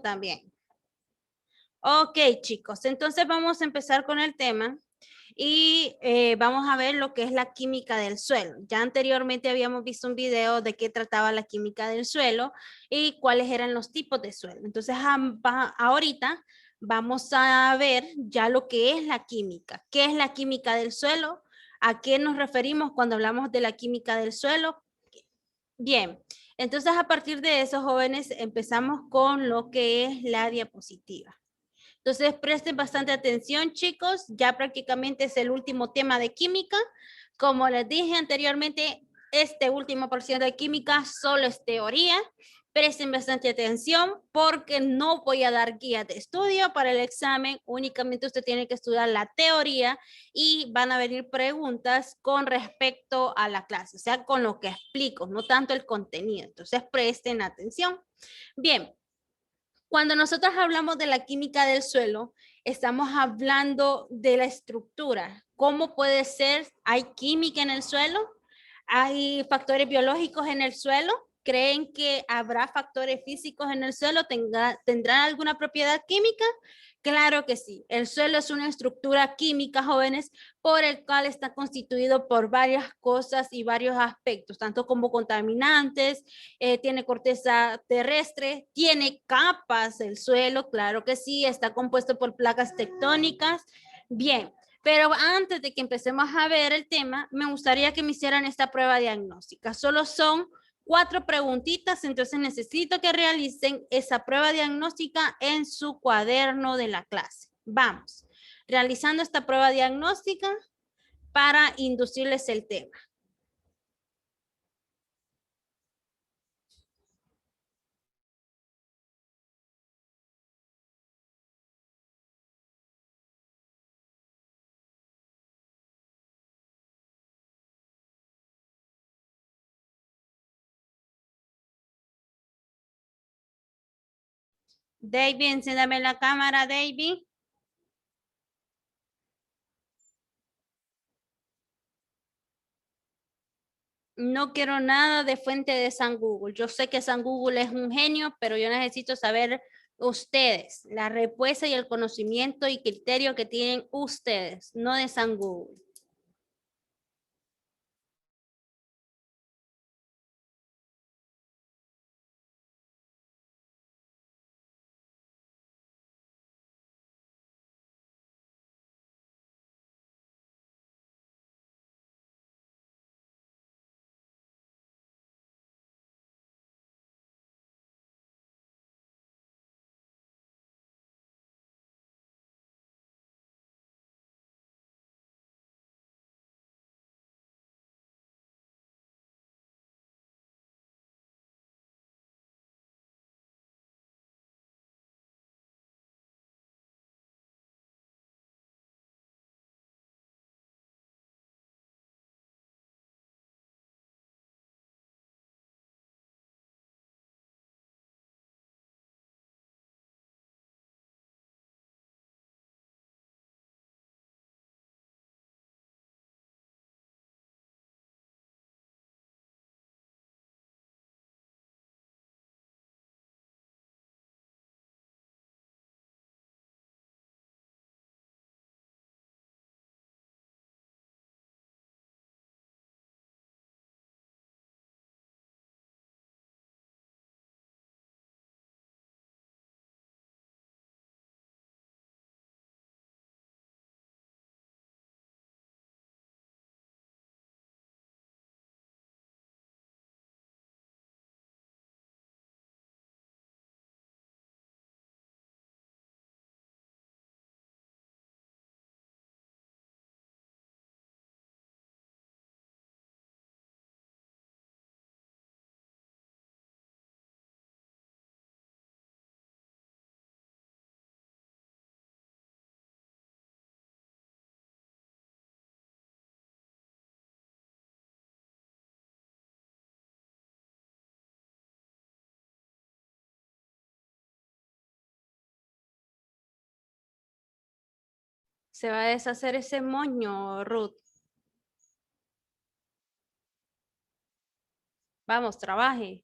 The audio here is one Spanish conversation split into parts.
también. Ok, chicos, entonces vamos a empezar con el tema y vamos a ver lo que es la química del suelo. Ya anteriormente habíamos visto un video de qué trataba la química del suelo y cuáles eran los tipos de suelo. Entonces, ahorita vamos a ver ya lo que es la química. ¿Qué es la química del suelo? ¿A qué nos referimos cuando hablamos de la química del suelo? Bien, entonces a partir de eso, jóvenes, empezamos con lo que es la diapositiva. Entonces, presten bastante atención, chicos. Ya prácticamente es el último tema de química. Como les dije anteriormente, este último porción de química solo es teoría. Presten bastante atención porque no voy a dar guías de estudio para el examen. Únicamente usted tiene que estudiar la teoría y van a venir preguntas con respecto a la clase, o sea, con lo que explico, no tanto el contenido. Entonces, presten atención. Bien, cuando nosotros hablamos de la química del suelo, estamos hablando de la estructura. ¿Cómo puede ser? ¿Hay química en el suelo? ¿Hay factores biológicos en el suelo? ¿Creen que habrá factores físicos en el suelo? ¿Tendrán alguna propiedad química? Claro que sí. El suelo es una estructura química, jóvenes, por el cual está constituido por varias cosas y varios aspectos, tanto como contaminantes, tiene corteza terrestre, tiene capas el suelo, claro que sí, está compuesto por placas tectónicas. Bien, pero antes de que empecemos a ver el tema, me gustaría que me hicieran esta prueba diagnóstica. Solo son 4 preguntitas, entonces necesito que realicen esa prueba diagnóstica en su cuaderno de la clase. Vamos, realizando esta prueba diagnóstica para inducirles el tema. David, enciéndame la cámara, David. No quiero nada de fuente de San Google. Yo sé que San Google es un genio, pero yo necesito saber ustedes, la respuesta y el conocimiento y criterio que tienen ustedes, no de San Google. Se va a deshacer ese moño, Ruth. Vamos, trabaje.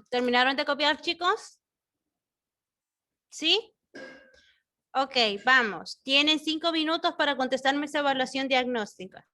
¿Terminaron de copiar, chicos? ¿Sí? Ok, vamos. Tienen 5 minutos para contestarme esa evaluación diagnóstica.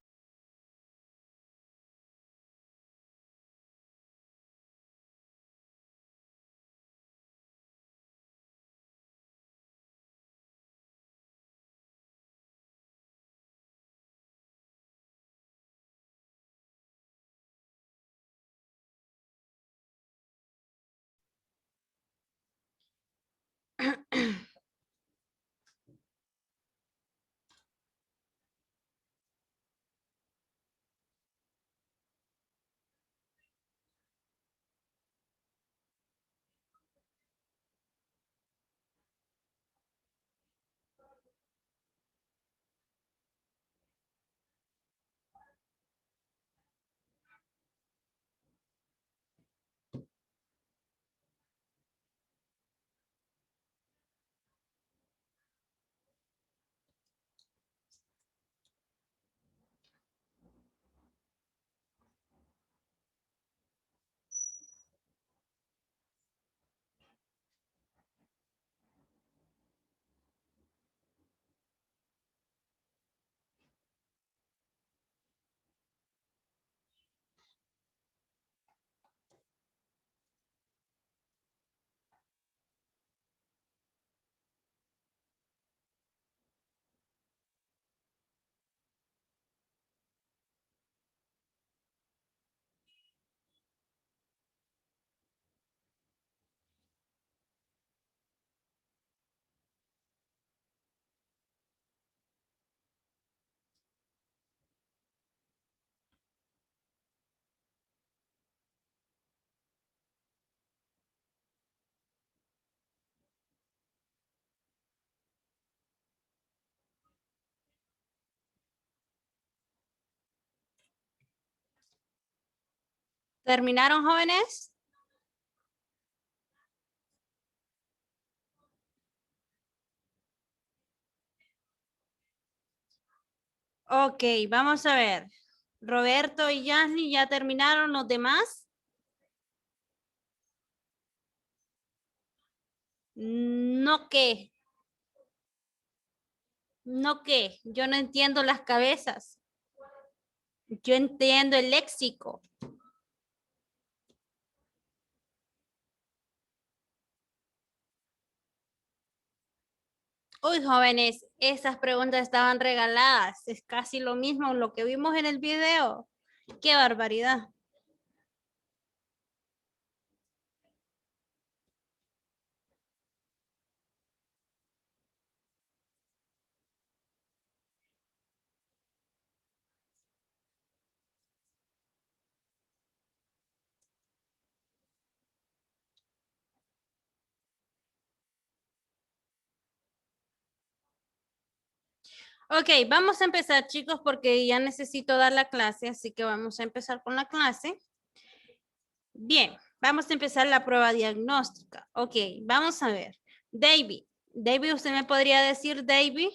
¿Terminaron, jóvenes? Ok, vamos a ver. Roberto y Yasni, ¿ya terminaron los demás? No qué, no qué. Yo no entiendo las cabezas. Yo entiendo el léxico. Uy, jóvenes, esas preguntas estaban regaladas. Es casi lo mismo lo que vimos en el video. Qué barbaridad. Ok, vamos a empezar, chicos, porque ya necesito dar la clase, así que vamos a empezar con la clase. Bien, vamos a empezar la prueba diagnóstica. Ok, vamos a ver. David, David, ¿usted me podría decir, David?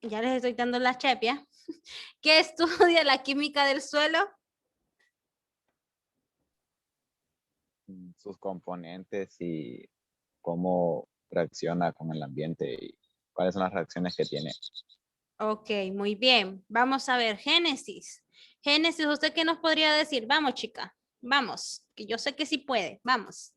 Ya les estoy dando la chepia. ¿Qué estudia la química del suelo? Sus componentes y cómo reacciona con el ambiente y cuáles son las reacciones que tiene. Ok, muy bien. Vamos a ver, Génesis. Génesis, ¿usted qué nos podría decir? Vamos, chica, vamos, que yo sé que sí puede. Vamos.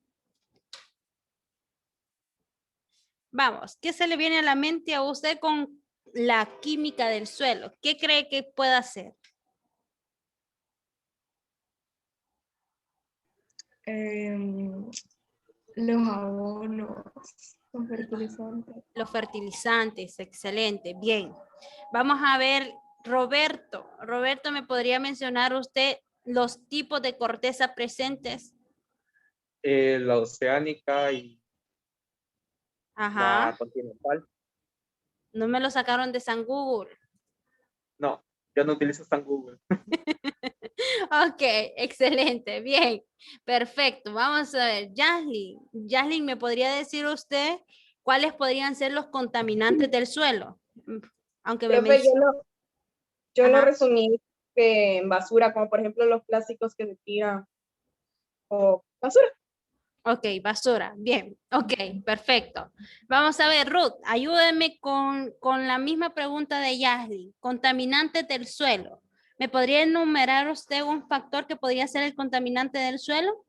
Vamos, ¿qué se le viene a la mente a usted con la química del suelo? ¿Qué cree que puede hacer? Los abonos, los fertilizantes. Los fertilizantes, excelente, bien. Vamos a ver, Roberto. Roberto, ¿me podría mencionar usted los tipos de corteza presentes? La oceánica y la Ajá, continental. no me lo sacaron de San Google. No, yo no utilizo San Google. Ok, excelente, bien, perfecto. Vamos a ver, Jaslyn. Jaslyn, ¿me podría decir usted cuáles podrían ser los contaminantes del suelo? Aunque me Profe, mencione. yo lo Ajá. resumí en basura, como por ejemplo los plásticos que se tiran. o basura. Ok, basura. Bien. Ok, perfecto. Vamos a ver, Ruth, ayúdeme con la misma pregunta de Yasli. Contaminantes del suelo. ¿Me podría enumerar usted un factor que podría ser el contaminante del suelo?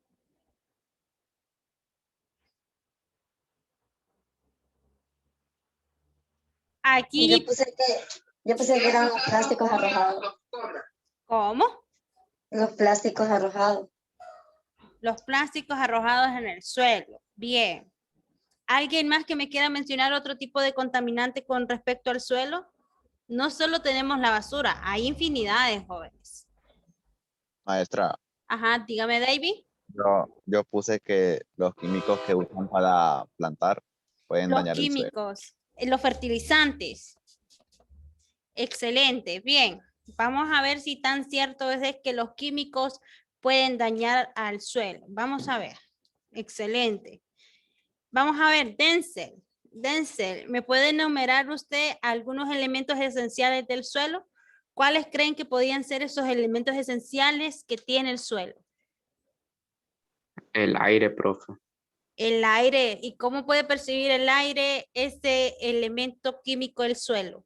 Aquí, Yo pensé que eran los plásticos arrojados. ¿cómo? Los plásticos arrojados. Los plásticos arrojados en el suelo. Bien. ¿Alguien más que me quiera mencionar otro tipo de contaminante con respecto al suelo? No solo tenemos la basura, hay infinidades, jóvenes. Maestra, Ajá, dígame, David. yo puse que los químicos que usan para plantar pueden Los dañar el suelo. químicos, los fertilizantes. Excelente, bien. Vamos a ver si tan cierto es que los químicos pueden dañar al suelo. Vamos a ver. Excelente. Vamos a ver, Denzel. Denzel, ¿me puede enumerar usted algunos elementos esenciales del suelo? ¿Cuáles creen que podían ser esos elementos esenciales que tiene el suelo? El aire, profe. El aire. ¿Y cómo puede percibir el aire ese elemento químico del suelo?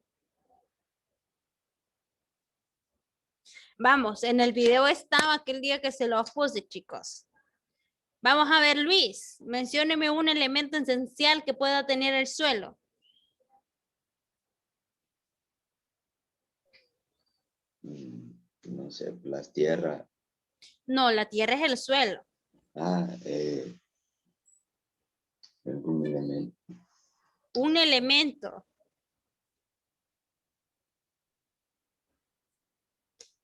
Vamos, en el video estaba aquel día que se lo puse, chicos. Vamos a ver, Luis, mencióneme un elemento esencial que pueda tener el suelo. No sé, las tierras. No, la tierra es el suelo. Un elemento. Un elemento.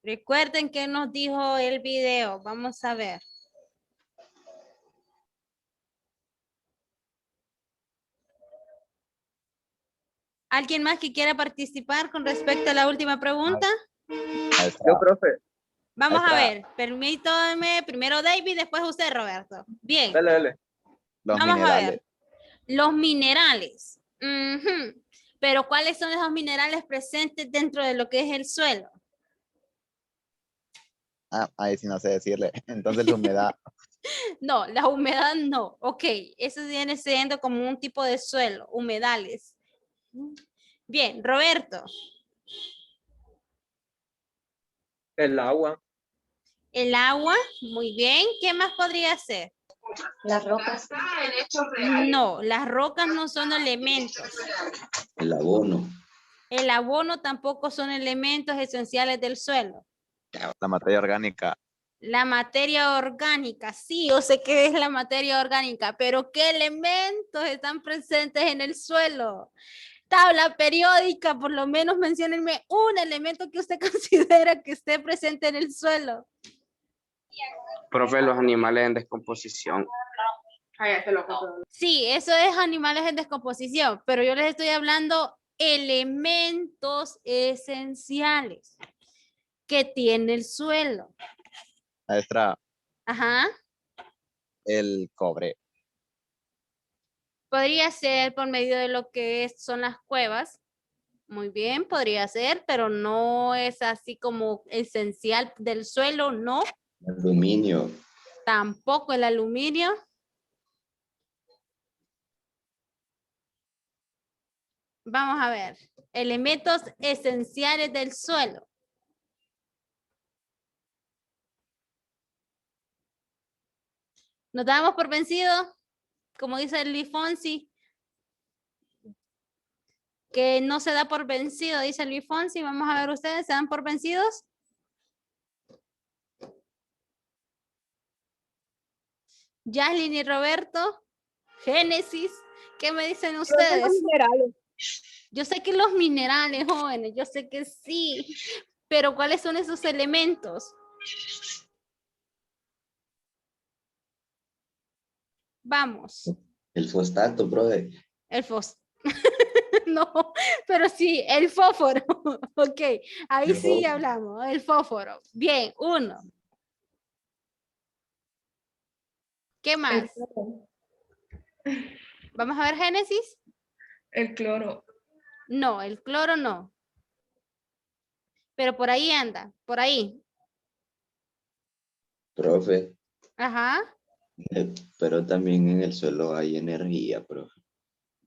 Recuerden que nos dijo el video. Vamos a ver. ¿Alguien más que quiera participar con respecto a la última pregunta? Maestra, Yo, profe, Vamos a Maestra. ver. Permítame primero David, después usted, Roberto. Bien. dale. los Vamos a minerales. ver. Los minerales. Ujú. Pero ¿cuáles son esos minerales presentes dentro de lo que es el suelo? Ahí sí no sé decirle. Entonces la humedad. No, la humedad no. Ok, eso viene siendo como un tipo de suelo, humedales. Bien, Roberto. El agua, El agua, muy bien. ¿Qué más podría ser? Las rocas. No, las rocas no son elementos. El abono. El abono tampoco son elementos esenciales del suelo. La materia orgánica. La materia orgánica, sí, yo sé que es la materia orgánica, pero ¿qué elementos están presentes en el suelo? Tabla periódica, por lo menos menciónenme un elemento que usted considera que esté presente en el suelo. Profe, los animales en descomposición. Sí, eso es animales en descomposición, pero yo les estoy hablando elementos esenciales que tiene el suelo. Maestra, Ajá. el cobre. Podría ser por medio de lo que son las cuevas. Muy bien, podría ser, pero no es así como esencial del suelo, no. Aluminio. Tampoco el aluminio. Vamos a ver. Elementos esenciales del suelo. ¿Nos damos por vencido? Como dice Luis Fonsi. Que no se da por vencido, dice Luis Fonsi. Vamos a ver ustedes, ¿se dan por vencidos? Yaslin y Roberto. Génesis. ¿Qué me dicen ustedes? Minerales. Yo sé que los minerales, jóvenes, yo sé que sí. Pero ¿cuáles son esos elementos? Vamos. El fosfato, profe. El fósforo. No, pero sí, el fósforo. Ok, ahí El sí fósforo. hablamos, el fósforo. Bien, uno. ¿Qué El más? cloro. Vamos a ver Génesis. El cloro. No, el cloro no. Pero por ahí anda, por ahí. Profe, Ajá. Pero también en el suelo hay energía, profe.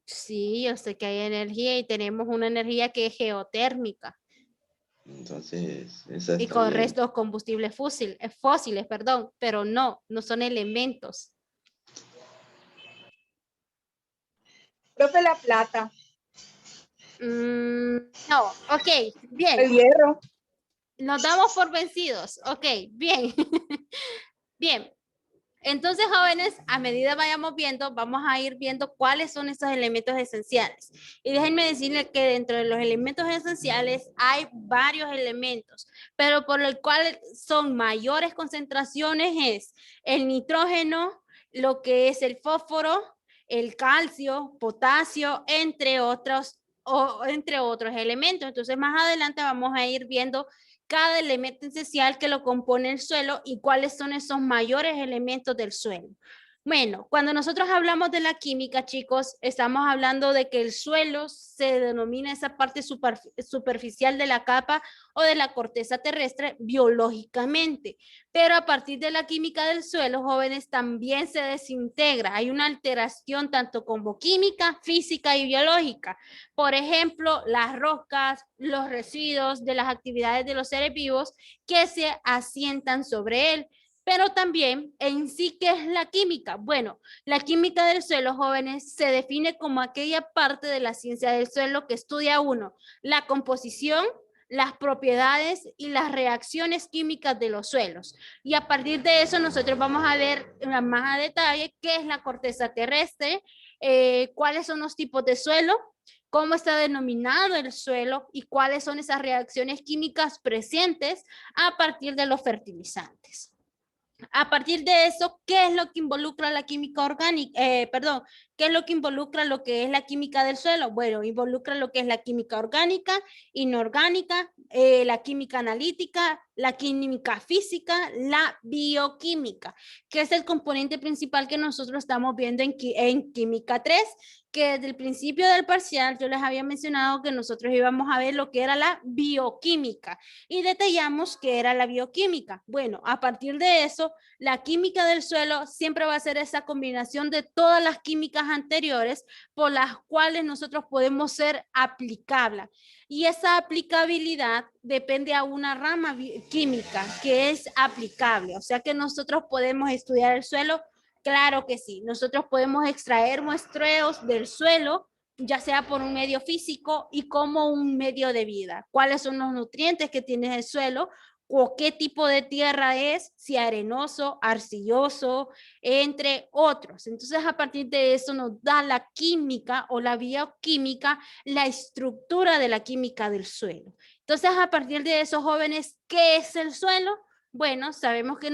Sí, yo sé que hay energía y tenemos una energía que es geotérmica Entonces, esa y está con bien. restos combustibles fósiles, perdón, pero no son elementos. Profe, la plata, No, ok, bien. el hierro. Nos damos por vencidos. Ok, bien. Bien. Entonces, jóvenes, a medida vayamos viendo, vamos a ir viendo cuáles son esos elementos esenciales. Y déjenme decirles que dentro de los elementos esenciales hay varios elementos, pero por el cual son mayores concentraciones es el nitrógeno, lo que es el fósforo, el calcio, potasio, entre otros elementos. Entonces, más adelante vamos a ir viendo cada elemento esencial que lo compone el suelo y cuáles son esos mayores elementos del suelo. Bueno, cuando nosotros hablamos de la química, chicos, estamos hablando de que el suelo se denomina esa parte superficial de la capa o de la corteza terrestre biológicamente, pero a partir de la química del suelo, jóvenes, también se desintegra. Hay una alteración tanto como química, física y biológica. Por ejemplo, las rocas, los residuos de las actividades de los seres vivos que se asientan sobre él. Pero también en sí, ¿qué es la química? Bueno, la química del suelo, jóvenes, se define como aquella parte de la ciencia del suelo que estudia uno, la composición, las propiedades y las reacciones químicas de los suelos. Y a partir de eso nosotros vamos a ver más a detalle qué es la corteza terrestre, cuáles son los tipos de suelo, cómo está denominado el suelo y cuáles son esas reacciones químicas presentes a partir de los fertilizantes. A partir de eso, ¿qué es lo que involucra la química orgánica? ¿Qué es lo que involucra lo que es la química del suelo? Bueno, involucra lo que es la química orgánica, inorgánica, la química analítica, la química física, la bioquímica, que es el componente principal que nosotros estamos viendo en química 3, que desde el principio del parcial yo les había mencionado que nosotros íbamos a ver lo que era la bioquímica y detallamos qué era la bioquímica. Bueno, a partir de eso, la química del suelo siempre va a ser esa combinación de todas las químicas anteriores por las cuales nosotros podemos ser aplicables. Y esa aplicabilidad depende a una rama química que es aplicable. O sea que nosotros podemos estudiar el suelo. Claro que sí. Nosotros podemos extraer muestreos del suelo, ya sea por un medio físico y como un medio de vida. ¿Cuáles son los nutrientes que tiene el suelo? O qué tipo de tierra es, si arenoso, arcilloso, entre otros. Entonces, a partir de eso nos da la química o la bioquímica, la estructura de la química del suelo. Entonces, a partir de eso, jóvenes, ¿qué es el suelo? Bueno, sabemos que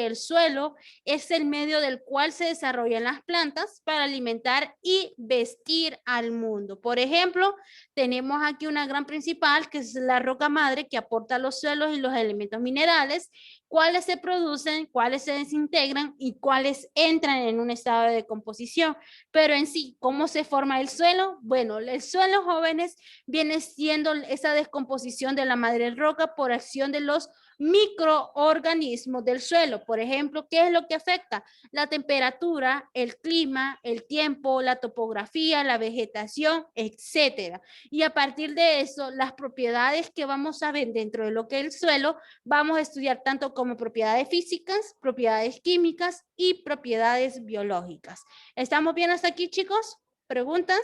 el suelo es el medio del cual se desarrollan las plantas para alimentar y vestir al mundo. Por ejemplo, tenemos aquí una gran principal que es la roca madre que aporta los suelos y los elementos minerales, cuáles se producen, cuáles se desintegran y cuáles entran en un estado de decomposición. Pero en sí, ¿cómo se forma el suelo? Bueno, el suelo, jóvenes, viene siendo esa descomposición de la madre roca por acción de los microorganismos del suelo. Por ejemplo, ¿qué es lo que afecta? La temperatura, el clima, el tiempo, la topografía, la vegetación, etcétera. Y a partir de eso, las propiedades que vamos a ver dentro de lo que es el suelo, vamos a estudiar tanto como propiedades físicas, propiedades químicas y propiedades biológicas. ¿Estamos bien hasta aquí, chicos? ¿Preguntas?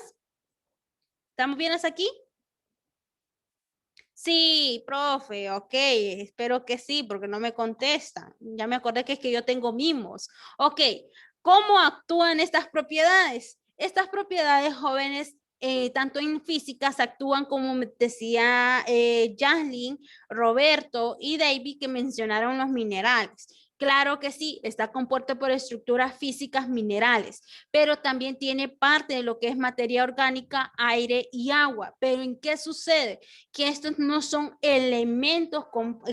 ¿Estamos bien hasta aquí? Sí, profe, ok, espero que sí, porque no me contestan. Ya me acordé que es que yo tengo mimos. Ok, ¿cómo actúan estas propiedades? Estas propiedades, jóvenes, tanto en físicas actúan como me decía Jaslyn, Roberto y David que mencionaron los minerales. Claro que sí, está compuesto por estructuras físicas minerales, pero también tiene parte de lo que es materia orgánica, aire y agua. ¿Pero en qué sucede? Que estos no son elementos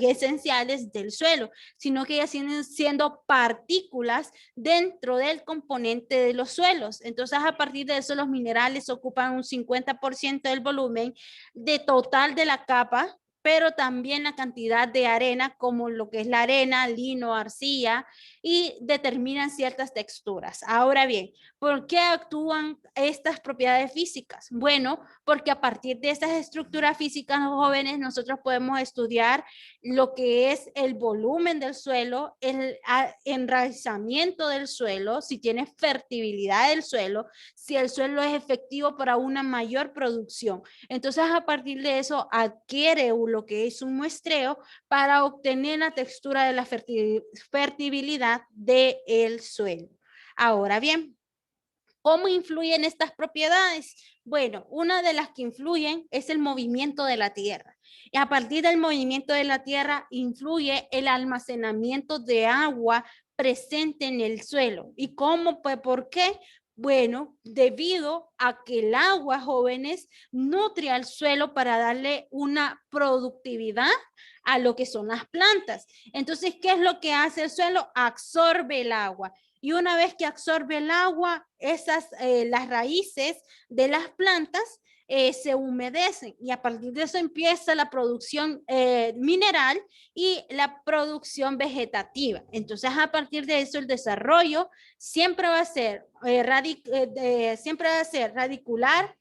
esenciales del suelo, sino que ya siguen siendo partículas dentro del componente de los suelos. Entonces, a partir de eso, los minerales ocupan un 50% del volumen de total de la capa pero también la cantidad de arena, como lo que es la arena, lino, arcilla, y determinan ciertas texturas. Ahora bien, ¿por qué actúan estas propiedades físicas? Bueno, porque a partir de estas estructuras físicas, jóvenes, nosotros podemos estudiar lo que es el volumen del suelo, el enraizamiento del suelo, si tiene fertilidad del suelo, si el suelo es efectivo para una mayor producción. Entonces, a partir de eso, adquiere lo que es un muestreo para obtener la textura de la fertilidad del suelo. Ahora bien, ¿cómo influyen estas propiedades? Bueno, una de las que influyen es el movimiento de la tierra. Y a partir del movimiento de la tierra influye el almacenamiento de agua presente en el suelo. ¿Y cómo? Pues, ¿por qué? Bueno, debido a que el agua, jóvenes, nutre al suelo para darle una productividad a lo que son las plantas. Entonces, ¿qué es lo que hace el suelo? Absorbe el agua. Y una vez que absorbe el agua, las raíces de las plantas se humedecen y a partir de eso empieza la producción mineral y la producción vegetativa. Entonces, a partir de eso, el desarrollo siempre va a ser, radicular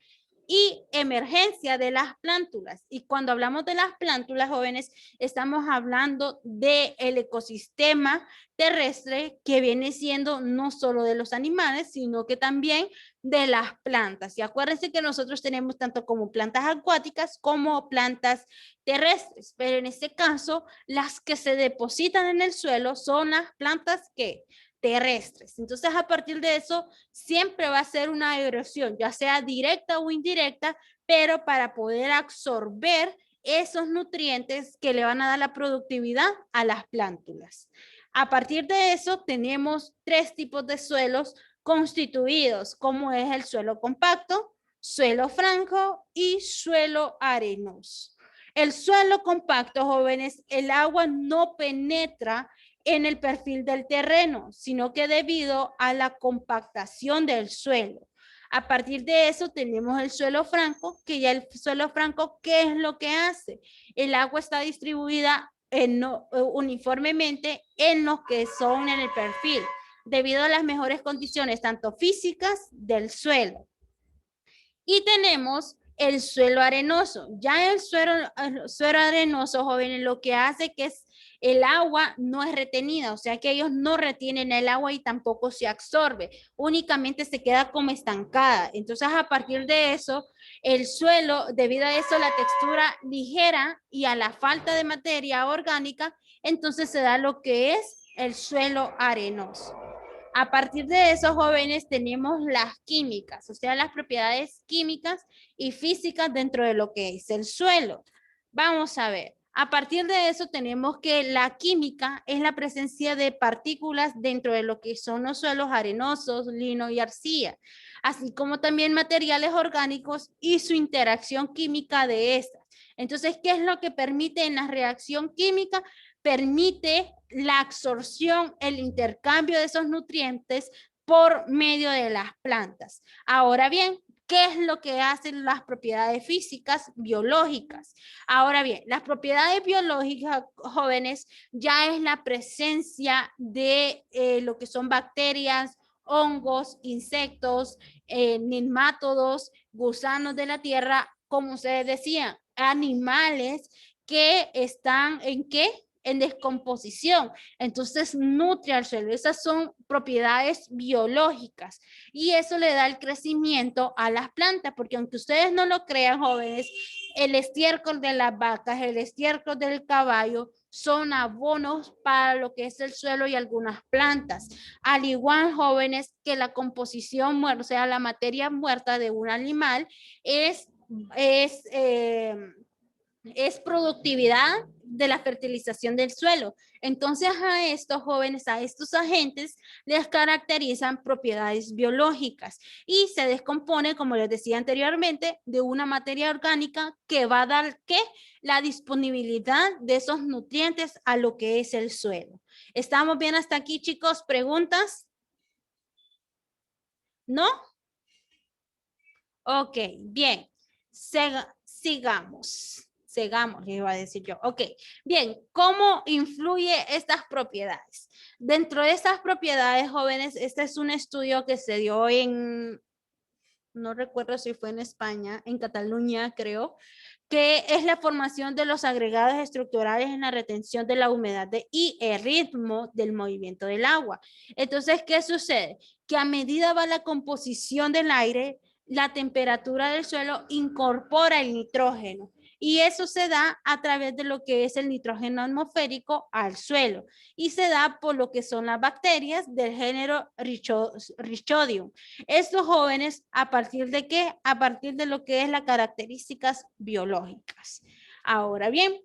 y emergencia de las plántulas. Y cuando hablamos de las plántulas, jóvenes, estamos hablando del ecosistema terrestre que viene siendo no solo de los animales, sino que también de las plantas. Y acuérdense que nosotros tenemos tanto como plantas acuáticas como plantas terrestres, pero en este caso, las que se depositan en el suelo son las plantas que terrestres. Entonces, a partir de eso, siempre va a ser una erosión, ya sea directa o indirecta, pero para poder absorber esos nutrientes que le van a dar la productividad a las plántulas. A partir de eso, tenemos 3 tipos de suelos constituidos, como es el suelo compacto, suelo franco y suelo arenoso. El suelo compacto, jóvenes, el agua no penetra en el perfil del terreno, sino que debido a la compactación del suelo. A partir de eso tenemos el suelo franco, que ya el suelo franco, ¿qué es lo que hace? El agua está distribuida uniformemente en los que son en el perfil, debido a las mejores condiciones, tanto físicas del suelo. Y tenemos el suelo arenoso. Ya el suelo arenoso, jóvenes, lo que hace que es el agua no es retenida, o sea que ellos no retienen el agua y tampoco se absorbe, únicamente se queda como estancada. Entonces, a partir de eso, el suelo, debido a eso, la textura ligera y a la falta de materia orgánica, entonces se da lo que es el suelo arenoso. A partir de eso, jóvenes, tenemos las químicas, o sea, las propiedades químicas y físicas dentro de lo que es el suelo. Vamos a ver. A partir de eso tenemos que la química es la presencia de partículas dentro de lo que son los suelos arenosos, lino y arcilla, así como también materiales orgánicos y su interacción química de estas. Entonces, ¿qué es lo que permite en la reacción química? Permite la absorción, el intercambio de esos nutrientes por medio de las plantas. Ahora bien, ¿qué es lo que hacen las propiedades físicas biológicas? Ahora bien, las propiedades biológicas, jóvenes, ya es la presencia de lo que son bacterias, hongos, insectos, nemátodos, gusanos de la tierra, como ustedes decían, animales que están ¿en qué? En descomposición, entonces nutre al suelo. Esas son propiedades biológicas y eso le da el crecimiento a las plantas, porque aunque ustedes no lo crean, jóvenes, el estiércol de las vacas, el estiércol del caballo son abonos para lo que es el suelo y algunas plantas. Al igual, jóvenes, que la composición muerta, o sea, la materia muerta de un animal es productividad de la fertilización del suelo. Entonces a estos jóvenes, a estos agentes les caracterizan propiedades biológicas y se descompone, como les decía anteriormente, de una materia orgánica que va a dar ¿qué? La disponibilidad de esos nutrientes a lo que es el suelo. ¿Estamos bien hasta aquí, chicos? ¿Preguntas? ¿No? Ok, bien. Sigamos. cegamos, les iba a decir yo. Ok, bien, ¿cómo influye estas propiedades? Dentro de estas propiedades, jóvenes, este es un estudio que se dio en, no recuerdo si fue en España, en Cataluña, creo, que es la formación de los agregados estructurales en la retención de la humedad y el ritmo del movimiento del agua. Entonces, ¿qué sucede? Que a medida va la composición del aire, la temperatura del suelo incorpora el nitrógeno y eso se da a través de lo que es el nitrógeno atmosférico al suelo y se da por lo que son las bacterias del género Rhizobium. Estos jóvenes, ¿a partir de qué? A partir de lo que es las características biológicas. Ahora bien,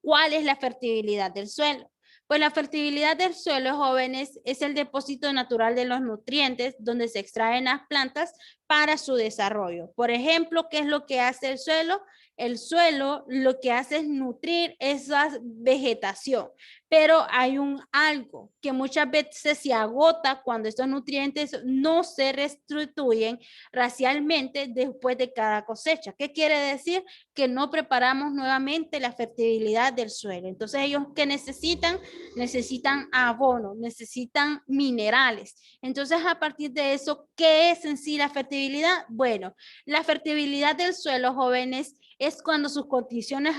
¿cuál es la fertilidad del suelo? Pues la fertilidad del suelo, jóvenes, es el depósito natural de los nutrientes donde se extraen las plantas para su desarrollo. Por ejemplo, ¿qué es lo que hace el suelo? El suelo lo que hace es nutrir esa vegetación, pero hay un algo que muchas veces se agota cuando estos nutrientes no se restituyen racialmente después de cada cosecha. ¿Qué quiere decir? Que no preparamos nuevamente la fertilidad del suelo. Entonces ellos ¿qué necesitan? Necesitan abono, necesitan minerales. Entonces a partir de eso, ¿qué es en sí la fertilidad? Bueno, la fertilidad del suelo, jóvenes, es cuando sus condiciones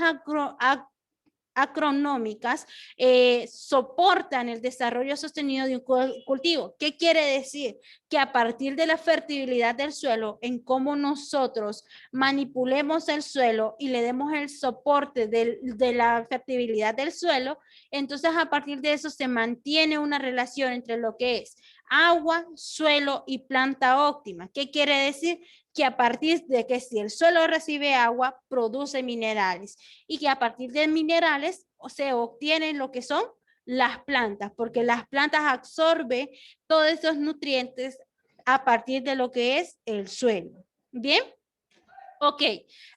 agronómicas soportan el desarrollo sostenido de un cultivo. ¿Qué quiere decir? Que a partir de la fertilidad del suelo, en cómo nosotros manipulemos el suelo y le demos el soporte de la fertilidad del suelo, entonces a partir de eso se mantiene una relación entre lo que es agua, suelo y planta óptima. ¿Qué quiere decir? Que a partir de que si el suelo recibe agua, produce minerales y que a partir de minerales se obtienen lo que son las plantas, porque las plantas absorben todos esos nutrientes a partir de lo que es el suelo. ¿Bien? Ok,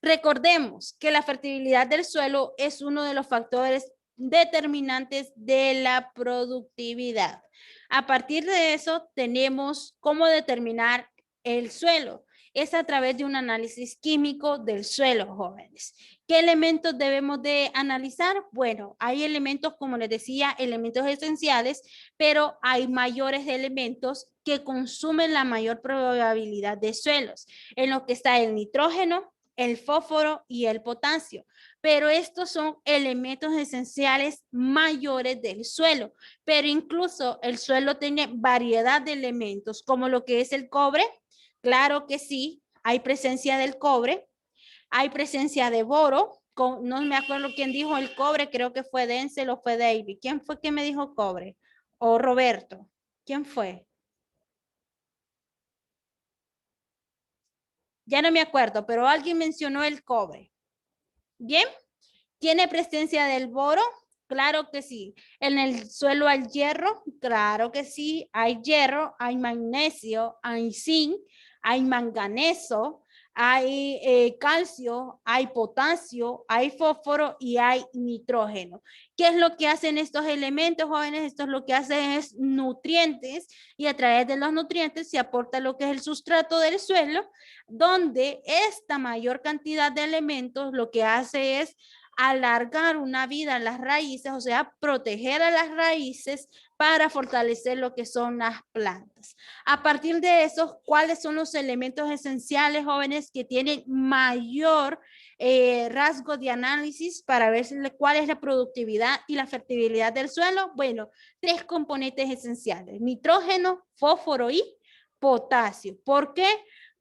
recordemos que la fertilidad del suelo es uno de los factores determinantes de la productividad. A partir de eso tenemos cómo determinar el suelo. Es a través de un análisis químico del suelo, jóvenes. ¿Qué elementos debemos de analizar? Bueno, hay elementos, como les decía, elementos esenciales, pero hay mayores elementos que consumen la mayor probabilidad de suelos, en lo que está el nitrógeno, el fósforo y el potasio. Pero estos son elementos esenciales mayores del suelo. Pero incluso el suelo tiene variedad de elementos, como lo que es el cobre. Claro que sí, hay presencia del cobre, hay presencia de boro, no me acuerdo quién dijo el cobre, creo que fue Denzel o fue David. ¿Quién fue que me dijo cobre? O Roberto. ¿Quién fue? Ya no me acuerdo, pero alguien mencionó el cobre. ¿Bien? ¿Tiene presencia del boro? Claro que sí. ¿En el suelo hay hierro? Claro que sí. Hay hierro, hay magnesio, hay zinc, hay manganeso, hay calcio, hay potasio, hay fósforo y hay nitrógeno. ¿Qué es lo que hacen estos elementos, jóvenes? Esto es lo que hacen es nutrientes y a través de los nutrientes se aporta lo que es el sustrato del suelo, donde esta mayor cantidad de elementos lo que hace es alargar una vida en las raíces, o sea, proteger a las raíces para fortalecer lo que son las plantas. A partir de eso, ¿cuáles son los elementos esenciales, jóvenes, que tienen mayor rasgo de análisis para ver cuál es la productividad y la fertilidad del suelo? Bueno, 3 componentes esenciales: nitrógeno, fósforo y potasio. ¿Por qué?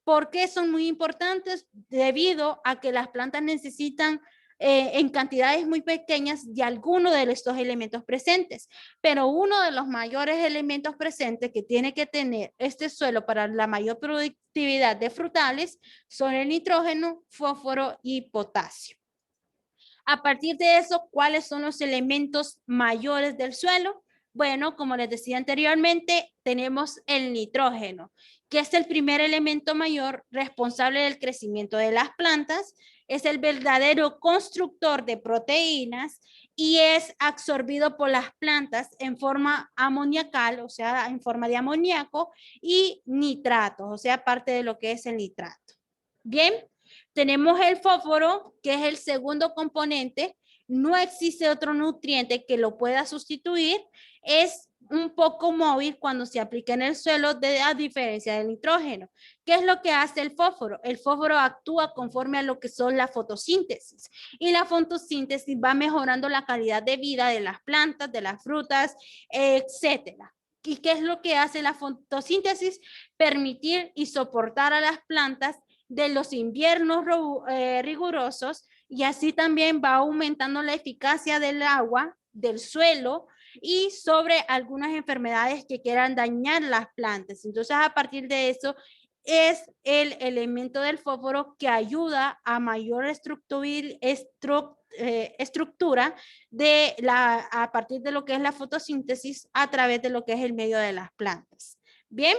Porque son muy importantes debido a que las plantas necesitan en cantidades muy pequeñas de alguno de estos elementos presentes, pero uno de los mayores elementos presentes que tiene que tener este suelo para la mayor productividad de frutales son el nitrógeno, fósforo y potasio. A partir de eso, ¿cuáles son los elementos mayores del suelo? Bueno, como les decía anteriormente, tenemos el nitrógeno, que es el primer elemento mayor responsable del crecimiento de las plantas, es el verdadero constructor de proteínas y es absorbido por las plantas en forma amoniacal, o sea, en forma de amoníaco y nitratos, o sea, parte de lo que es el nitrato. Bien, Tenemos el fósforo, que es el segundo componente. No existe otro nutriente que lo pueda sustituir. Es un poco móvil cuando se aplica en el suelo, a diferencia del nitrógeno. ¿Qué es lo que hace el fósforo? El fósforo actúa conforme a lo que son la fotosíntesis. Y la fotosíntesis va mejorando la calidad de vida de las plantas, de las frutas, etcétera. ¿Y qué es lo que hace la fotosíntesis? Permitir y soportar a las plantas de los inviernos rigurosos, y así también va aumentando la eficacia del agua, del suelo, y sobre algunas enfermedades que quieran dañar las plantas. Entonces, a partir de eso, es el elemento del fósforo que ayuda a mayor estructura a partir de lo que es la fotosíntesis a través de lo que es el medio de las plantas. Bien.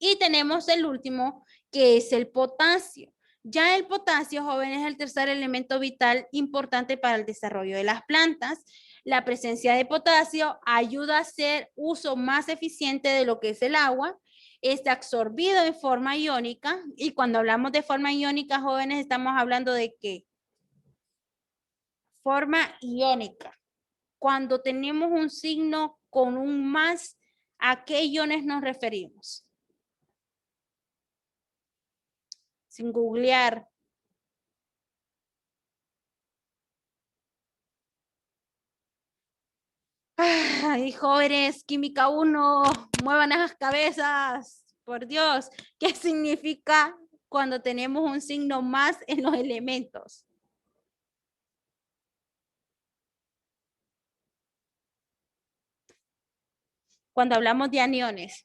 Y tenemos el último, que es el potasio. Ya el potasio, jóvenes, es el tercer elemento vital importante para el desarrollo de las plantas. La presencia de potasio ayuda a hacer uso más eficiente de lo que es el agua. Es absorbido en forma iónica. Y cuando hablamos de forma iónica, jóvenes, estamos hablando de ¿qué? Forma iónica. Cuando tenemos un signo con un más, ¿a qué iones nos referimos? Sin googlear. Ay, jóvenes, química 1, muevan esas cabezas, por Dios. ¿Qué significa cuando tenemos un signo más en los elementos? Cuando hablamos de aniones.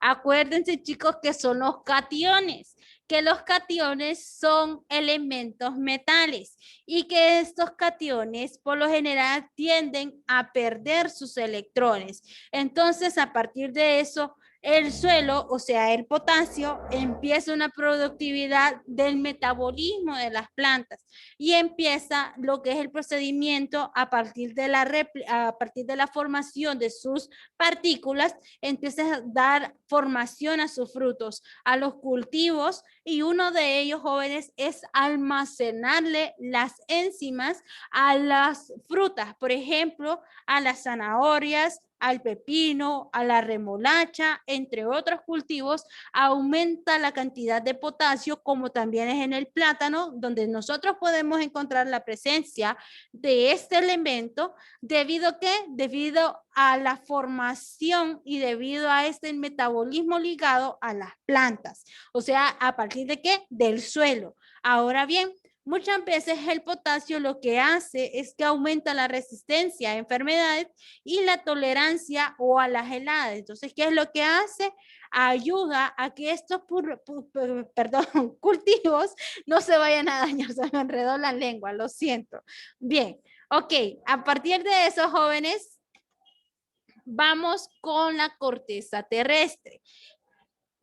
Acuérdense, chicos, que son los cationes, que los cationes son elementos metales y que estos cationes por lo general tienden a perder sus electrones. Entonces, a partir de eso, el suelo, o sea, el potasio, empieza una productividad del metabolismo de las plantas y empieza lo que es el procedimiento a partir de la formación de sus partículas, empieza a dar formación a sus frutos, a los cultivos, y uno de ellos, jóvenes, es almacenarle las enzimas a las frutas, por ejemplo, a las zanahorias, al pepino, a la remolacha, entre otros cultivos. Aumenta la cantidad de potasio, como también es en el plátano, donde nosotros podemos encontrar la presencia de este elemento, debido a la formación y debido a este metabolismo ligado a las plantas. O sea, ¿a partir de qué? Del suelo. Ahora bien, muchas veces el potasio lo que hace es que aumenta la resistencia a enfermedades y la tolerancia o a las heladas. Entonces, ¿qué es lo que hace? Ayuda a que estos cultivos no se vayan a dañar. Se me enredó la lengua, lo siento. Bien, ok. A partir de eso, jóvenes, vamos con la corteza terrestre.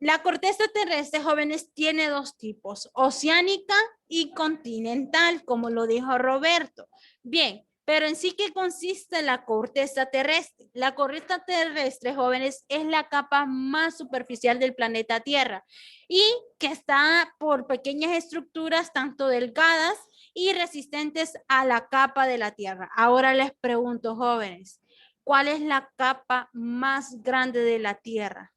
La corteza terrestre, jóvenes, tiene dos tipos, oceánica y continental, como lo dijo Roberto. Bien, pero en sí, ¿qué consiste la corteza terrestre? La corteza terrestre, jóvenes, es la capa más superficial del planeta Tierra y que está por pequeñas estructuras, tanto delgadas y resistentes a la capa de la Tierra. Ahora les pregunto, jóvenes, ¿cuál es la capa más grande de la Tierra?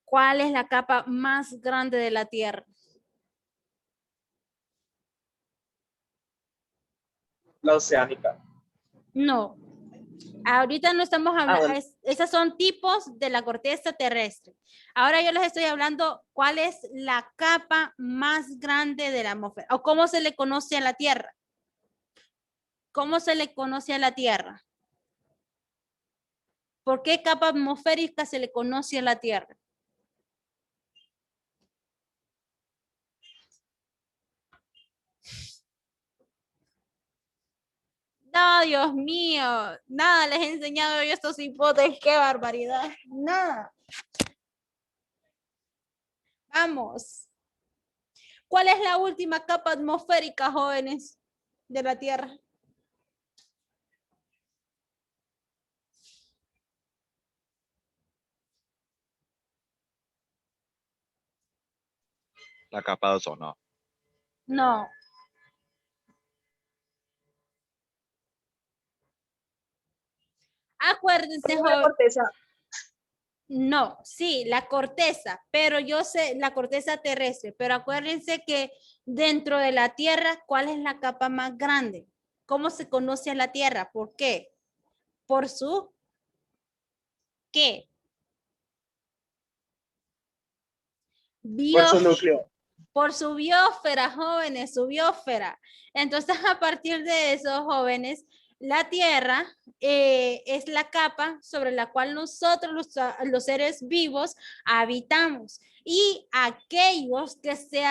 ¿Cuál es la capa más grande de la Tierra? La oceánica. No. Ahorita no estamos hablando, bueno. esos son tipos de la corteza terrestre. Ahora yo les estoy hablando cuál es la capa más grande de la atmósfera o cómo se le conoce a la Tierra. ¿Cómo se le conoce a la Tierra? ¿Por qué capa atmosférica se le conoce a la Tierra? No, Dios mío, nada les he enseñado yo estos hipotes, qué barbaridad, nada. Vamos. ¿Cuál es la última capa atmosférica, jóvenes, de la Tierra? La capa de ozono. No. Acuérdense, Profe, la corteza. no, sí, la corteza, pero yo sé la corteza terrestre, pero acuérdense que dentro de la Tierra, ¿cuál es la capa más grande? ¿Cómo se conoce a la Tierra? ¿Por qué? Por su ¿qué? Por su Bio, núcleo. por su biosfera, jóvenes, su biosfera. Entonces, a partir de eso, jóvenes, la Tierra es la capa sobre la cual nosotros, los seres vivos, habitamos. Y aquellos que se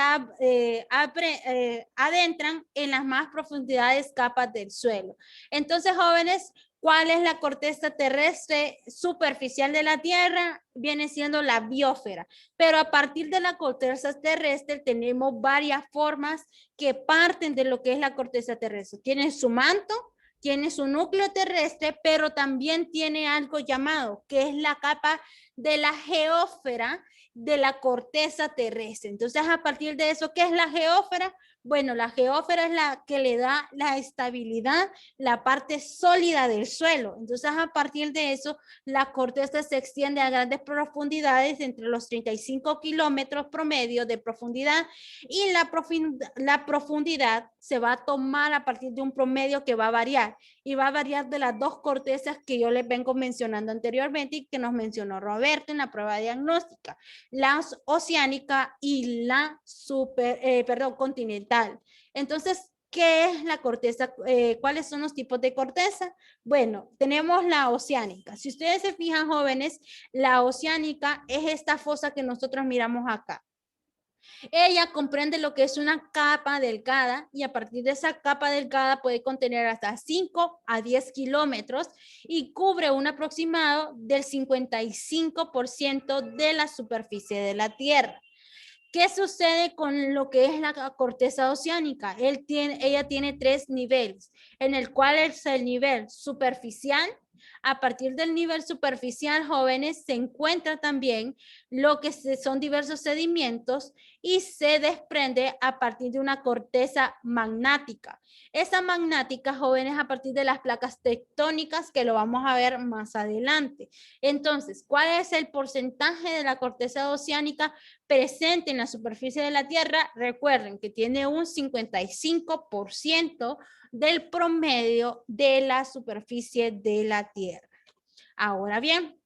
adentran en las más profundidades capas del suelo. Entonces, jóvenes, ¿cuál es la corteza terrestre superficial de la Tierra? Viene siendo la biosfera. Pero a partir de la corteza terrestre tenemos varias formas que parten de lo que es la corteza terrestre. Tiene su manto, tiene su núcleo terrestre, pero también tiene algo llamado, que es la capa de la geósfera de la corteza terrestre. Entonces, a partir de eso, ¿qué es la geósfera? Bueno, la geósfera es la que le da la estabilidad, la parte sólida del suelo. Entonces, a partir de eso, la corteza se extiende a grandes profundidades, entre los 35 kilómetros promedio de profundidad, y la profundidad se va a tomar a partir de un promedio que va a variar, y va a variar de las dos cortezas que yo les vengo mencionando anteriormente y que nos mencionó Roberto en la prueba diagnóstica, la oceánica y la continental. Entonces, ¿qué es la corteza? ¿Cuáles son los tipos de corteza? Bueno, tenemos la oceánica. Si ustedes se fijan, jóvenes, la oceánica es esta fosa que nosotros miramos acá. Ella comprende lo que es una capa delgada, y a partir de esa capa delgada puede contener hasta 5 a 10 kilómetros y cubre un aproximado del 55% de la superficie de la Tierra. ¿Qué sucede con lo que es la corteza oceánica? Ella tiene 3 niveles, en el cual es el nivel superficial. A partir del nivel superficial, jóvenes, se encuentra también lo que son diversos sedimentos, y se desprende a partir de una corteza magmática. Esa magmática, jóvenes, a partir de las placas tectónicas, que lo vamos a ver más adelante. Entonces, ¿cuál es el porcentaje de la corteza oceánica presente en la superficie de la Tierra? Recuerden que tiene un 55% del promedio de la superficie de la Tierra. Ahora bien,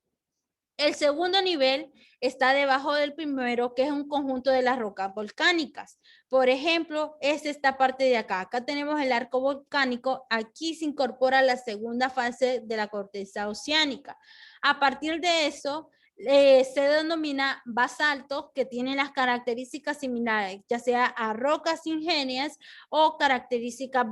el segundo nivel está debajo del primero, que es un conjunto de las rocas volcánicas. Por ejemplo, es esta parte de acá. Acá tenemos el arco volcánico. Aquí se incorpora la segunda fase de la corteza oceánica. A partir de eso, se denomina basalto, que tiene las características similares, ya sea a rocas ígneas o características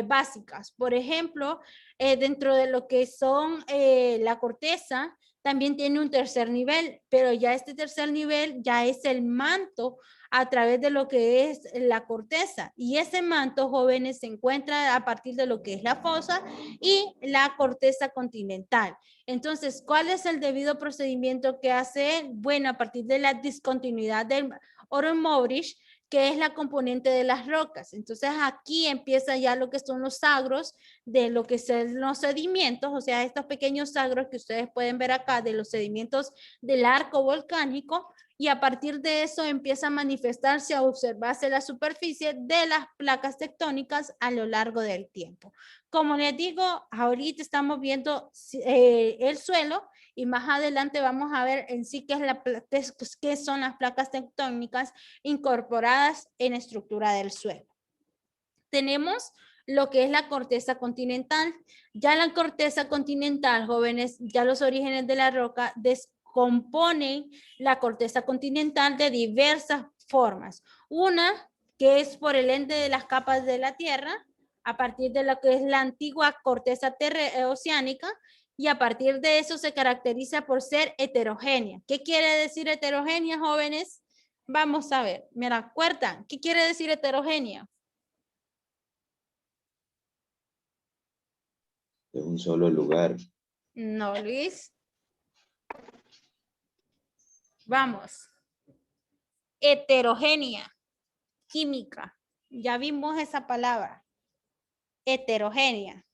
básicas. Por ejemplo, dentro de lo que son la corteza, también tiene un tercer nivel, pero ya este tercer nivel ya es el manto a través de lo que es la corteza. Y ese manto, jóvenes, se encuentra a partir de lo que es la fosa y la corteza continental. Entonces, ¿cuál es el debido procedimiento que hace? Bueno, a partir de la discontinuidad del Oro-Moorish, que es la componente de las rocas. Entonces, aquí empieza ya lo que son los sagros de lo que son los sedimentos, o sea, estos pequeños sagros que ustedes pueden ver acá de los sedimentos del arco volcánico, y a partir de eso empieza a manifestarse, a observarse la superficie de las placas tectónicas a lo largo del tiempo. Como les digo, ahorita estamos viendo el suelo, y más adelante vamos a ver en sí qué son las placas tectónicas incorporadas en la estructura del suelo. Tenemos lo que es la corteza continental. Ya la corteza continental, jóvenes, ya los orígenes de la roca descomponen la corteza continental de diversas formas. Una que es por el ente de las capas de la Tierra, a partir de lo que es la antigua corteza oceánica, y a partir de eso se caracteriza por ser heterogénea. ¿Qué quiere decir heterogénea, jóvenes? Vamos a ver, ¿me acuerdan? ¿Qué quiere decir heterogénea? De un solo lugar. No, Luis. Vamos. Heterogénea. Química. Ya vimos esa palabra. Heterogénea.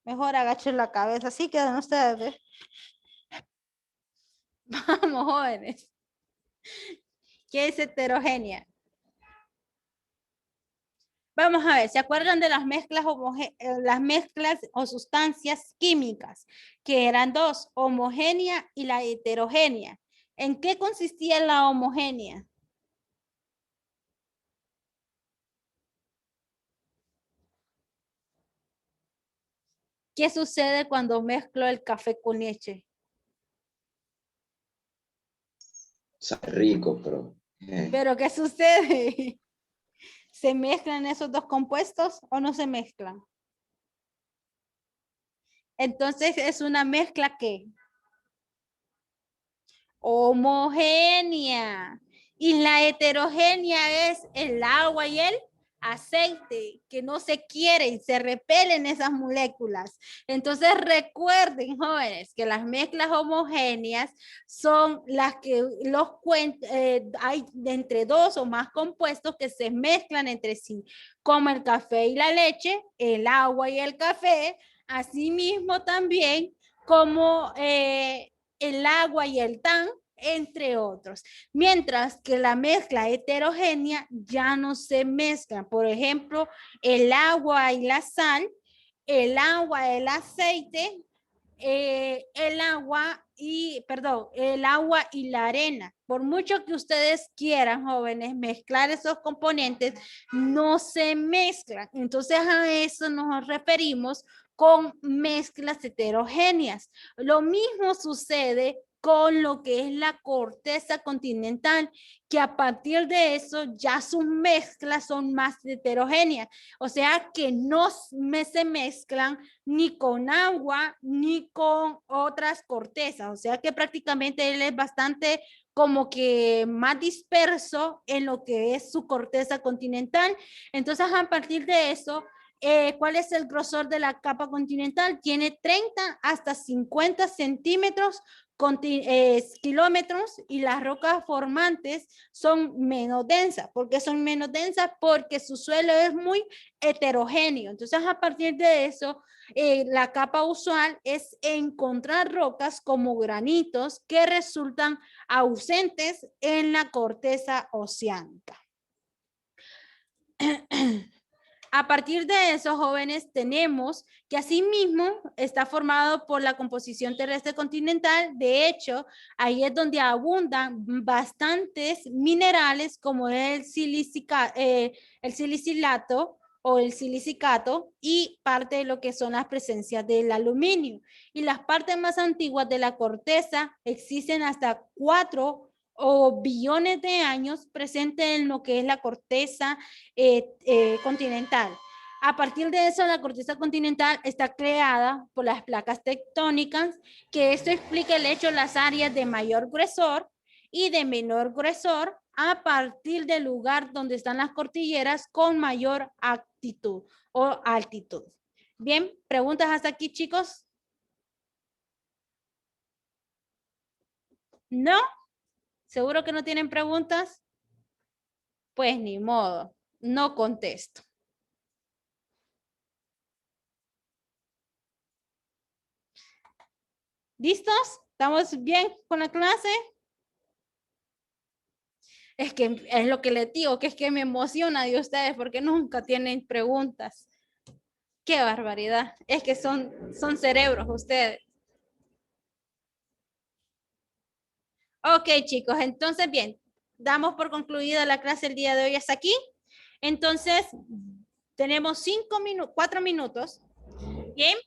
Mejor agachen la cabeza. Así quedan ustedes. ¿Ves? Vamos, jóvenes. ¿Qué es heterogénea? Vamos a ver, ¿se acuerdan de las mezclas, las mezclas o sustancias químicas? Que eran dos, homogénea y la heterogénea. ¿En qué consistía la homogénea? ¿Qué sucede cuando mezclo el café con leche? Sabe rico, pero... ¿Pero qué sucede? ¿Se mezclan esos dos compuestos o no se mezclan? Entonces es una mezcla que homogénea. Y la heterogénea es el agua y el aceite, que no se quieren, se repelen esas moléculas. Entonces recuerden, jóvenes, que las mezclas homogéneas son las que hay entre dos o más compuestos que se mezclan entre sí, como el café y la leche, el agua y el café, asimismo también como el agua y el tan, entre otros. Mientras que la mezcla heterogénea ya no se mezclan. Por ejemplo, el agua y la sal, el agua, el aceite, el agua y la arena. Por mucho que ustedes quieran, jóvenes, mezclar esos componentes, no se mezclan. Entonces a eso nos referimos con mezclas heterogéneas. Lo mismo sucede con lo que es la corteza continental, que a partir de eso ya sus mezclas son más heterogéneas. O sea que no se mezclan ni con agua ni con otras cortezas. O sea que prácticamente él es bastante como que más disperso en lo que es su corteza continental. Entonces a partir de eso, ¿cuál es el grosor de la capa continental? Tiene 30 hasta 50 centímetros kilómetros, y las rocas formantes son menos densas. ¿Por qué son menos densas? Porque su suelo es muy heterogéneo. Entonces a partir de eso, la capa usual es encontrar rocas como granitos que resultan ausentes en la corteza oceánica. A partir de eso, jóvenes, tenemos que asimismo está formado por la composición terrestre continental. De hecho, ahí es donde abundan bastantes minerales como el silicilato o el silicicato, y parte de lo que son las presencias del aluminio. Y las partes más antiguas de la corteza existen hasta 4 o billones de años presentes en lo que es la corteza continental. A partir de eso, la corteza continental está creada por las placas tectónicas, que esto explica el hecho de las áreas de mayor gruesor y de menor gruesor a partir del lugar donde están las cordilleras con mayor altitud o altitud. Bien, ¿preguntas hasta aquí, chicos? ¿No? ¿Seguro que no tienen preguntas? Pues ni modo, no contesto. ¿Listos? ¿Estamos bien con la clase? Es que es lo que les digo, que es que me emociona de ustedes porque nunca tienen preguntas. Qué barbaridad. Es que son cerebros ustedes. Ok, chicos, entonces bien, damos por concluida la clase el día de hoy hasta aquí. Entonces, tenemos 4 minutos. Bien.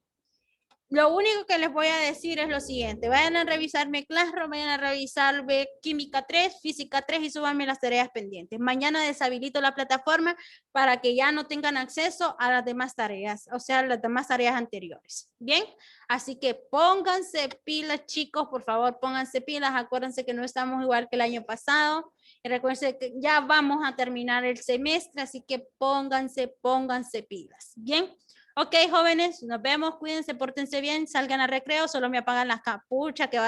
Lo único que les voy a decir es lo siguiente. Vayan a revisarme Classroom, vayan a revisar Química 3, Física 3 y súbanme las tareas pendientes. Mañana deshabilito la plataforma para que ya no tengan acceso a las demás tareas, o sea, las demás tareas anteriores. Bien, así que pónganse pilas, chicos, por favor, pónganse pilas. Acuérdense que no estamos igual que el año pasado. Y recuerden que ya vamos a terminar el semestre, así que pónganse pilas. Bien. Ok, jóvenes, nos vemos, cuídense, pórtense bien, salgan al recreo, solo me apagan las capuchas, que